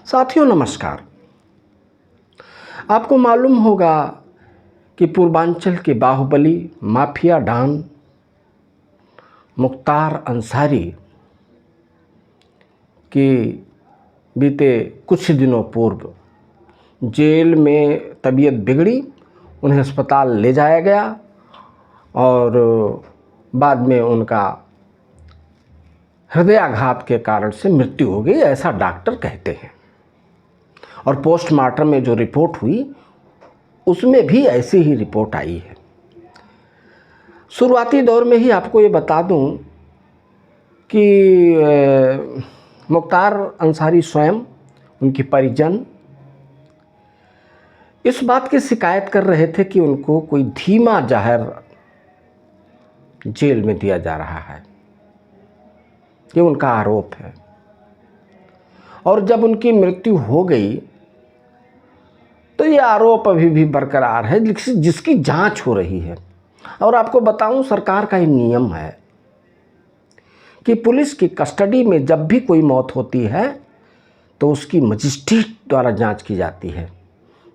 साथियों नमस्कार। आपको मालूम होगा कि पूर्वांचल के बाहुबली माफिया डॉन मुख्तार अंसारी की बीते कुछ दिनों पूर्व जेल में तबीयत बिगड़ी, उन्हें अस्पताल ले जाया गया और बाद में उनका हृदयाघात के कारण से मृत्यु हो गई, ऐसा डॉक्टर कहते हैं। और पोस्टमार्टम में जो रिपोर्ट हुई उसमें भी ऐसी ही रिपोर्ट आई है। शुरुआती दौर में ही आपको ये बता दूं कि मुख्तार अंसारी स्वयं, उनके परिजन इस बात की शिकायत कर रहे थे कि उनको कोई धीमा जहर जेल में दिया जा रहा है, ये उनका आरोप है। और जब उनकी मृत्यु हो गई तो ये आरोप अभी भी बरकरार है, जिसकी जांच हो रही है। और आपको बताऊं, सरकार का ये नियम है कि पुलिस की कस्टडी में जब भी कोई मौत होती है तो उसकी मजिस्ट्रेट द्वारा जांच की जाती है,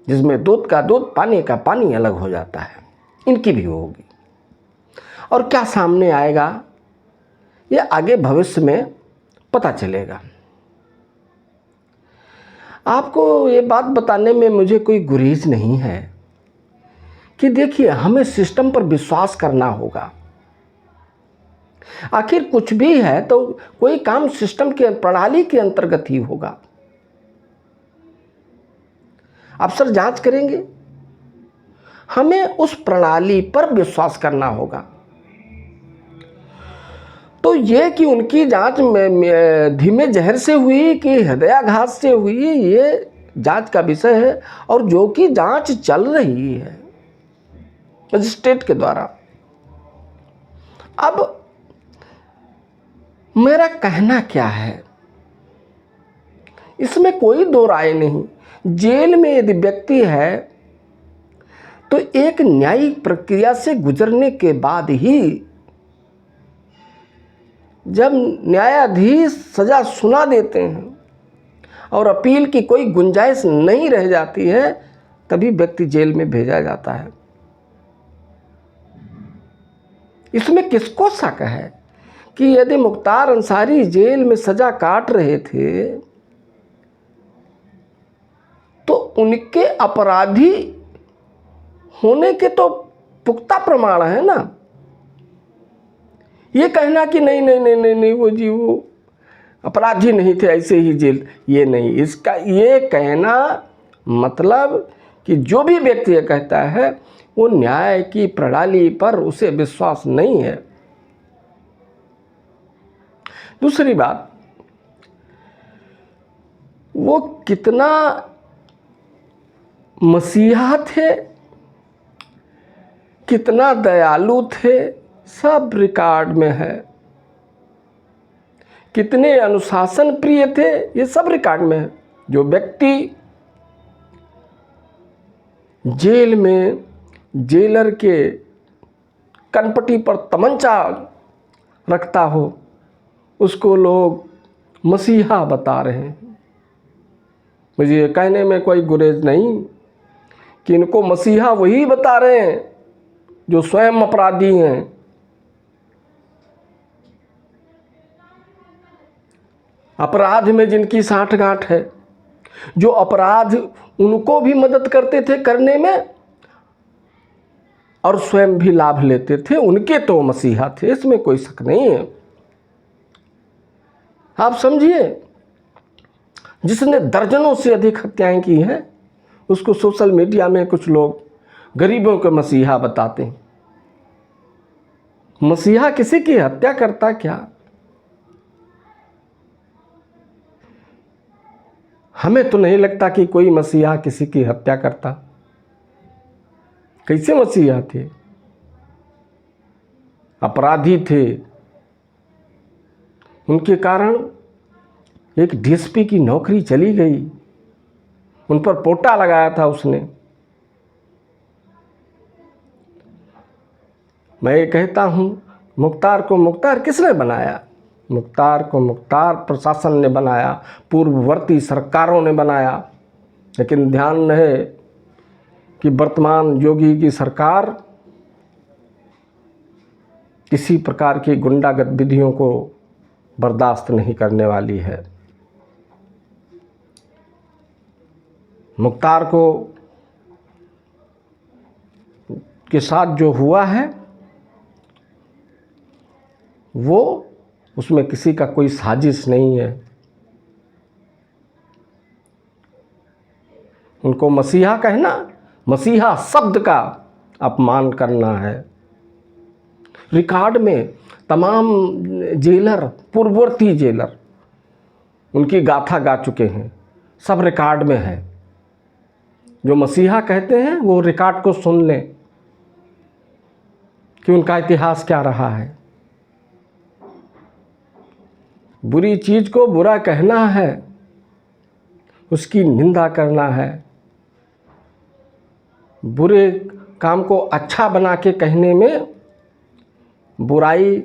जिसमें दूध का दूध पानी का पानी अलग हो जाता है। इनकी भी होगी। और क्या सामने आएगा ये आगे भविष्य में पता चलेगा। आपको ये बात बताने में मुझे कोई गुरेज नहीं है कि देखिए, हमें सिस्टम पर विश्वास करना होगा। आखिर कुछ भी है तो कोई काम सिस्टम के प्रणाली के अंतर्गत ही होगा। अफसर जांच करेंगे, हमें उस प्रणाली पर विश्वास करना होगा। तो ये कि उनकी जांच में धीमे जहर से हुई कि हृदयाघात से हुई, ये जांच का विषय है और जो कि जांच चल रही है मजिस्ट्रेट के द्वारा। अब मेरा कहना क्या है, इसमें कोई दो राय नहीं। जेल में यदि व्यक्ति है तो एक न्यायिक प्रक्रिया से गुजरने के बाद ही, जब न्यायाधीश सजा सुना देते हैं और अपील की कोई गुंजाइश नहीं रह जाती है, तभी व्यक्ति जेल में भेजा जाता है। इसमें किसको शक है कि यदि मुख्तार अंसारी जेल में सजा काट रहे थे तो उनके अपराधी होने के तो पुख्ता प्रमाण है ना। ये कहना कि नहीं नहीं नहीं नहीं नहीं वो अपराधी नहीं थे, ऐसे ही जेल, ये नहीं। इसका ये कहना मतलब कि जो भी व्यक्ति ये कहता है वो न्याय की प्रणाली पर उसे विश्वास नहीं है। दूसरी बात, वो कितना मसीहा थे, कितना दयालु थे, सब रिकॉर्ड में है। कितने अनुशासन प्रिय थे, ये सब रिकॉर्ड में है। जो व्यक्ति जेल में जेलर के कनपटी पर तमंचा रखता हो, उसको लोग मसीहा बता रहे हैं। मुझे ये कहने में कोई गुरेज नहीं कि इनको मसीहा वही बता रहे हैं जो स्वयं अपराधी हैं। अपराध में जिनकी साठगांठ है, जो अपराध उनको भी मदद करते थे करने में और स्वयं भी लाभ लेते थे, उनके तो मसीहा थे, इसमें कोई शक नहीं है। आप समझिए, जिसने दर्जनों से अधिक हत्याएं की हैं उसको सोशल मीडिया में कुछ लोग गरीबों के मसीहा बताते हैं। मसीहा किसी की हत्या करता क्या? हमें तो नहीं लगता कि कोई मसीहा किसी की हत्या करता। कैसे मसीहा थे? अपराधी थे। उनके कारण एक डीएसपी की नौकरी चली गई, उन पर पोटा लगाया था उसने। मैं ये कहता हूँ, मुख्तार को मुख्तार किसने बनाया? मुख्तार को मुख्तार प्रशासन ने बनाया, पूर्ववर्ती सरकारों ने बनाया, लेकिन ध्यान रहे कि वर्तमान योगी की सरकार किसी प्रकार की गुंडा गतिविधियों को बर्दाश्त नहीं करने वाली है। मुख्तार को के साथ जो हुआ है वो उसमें किसी का कोई साजिश नहीं है। उनको मसीहा कहना, मसीहा शब्द का अपमान करना है। रिकॉर्ड में तमाम जेलर, पूर्ववर्ती जेलर उनकी गाथा गा चुके हैं, सब रिकॉर्ड में है। जो मसीहा कहते हैं वो रिकॉर्ड को सुन लें कि उनका इतिहास क्या रहा है। बुरी चीज़ को बुरा कहना है, उसकी निंदा करना है, बुरे काम को अच्छा बना के कहने में बुराई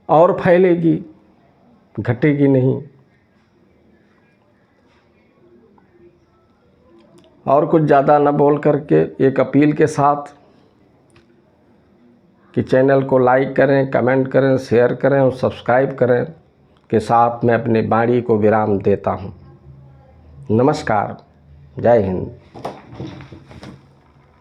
और फैलेगी, घटेगी नहीं। और कुछ ज़्यादा न बोल करके एक अपील के साथ कि चैनल को लाइक करें, कमेंट करें, शेयर करें और सब्सक्राइब करें के साथ मैं अपनी वाणी को विराम देता हूँ। नमस्कार, जय हिंद।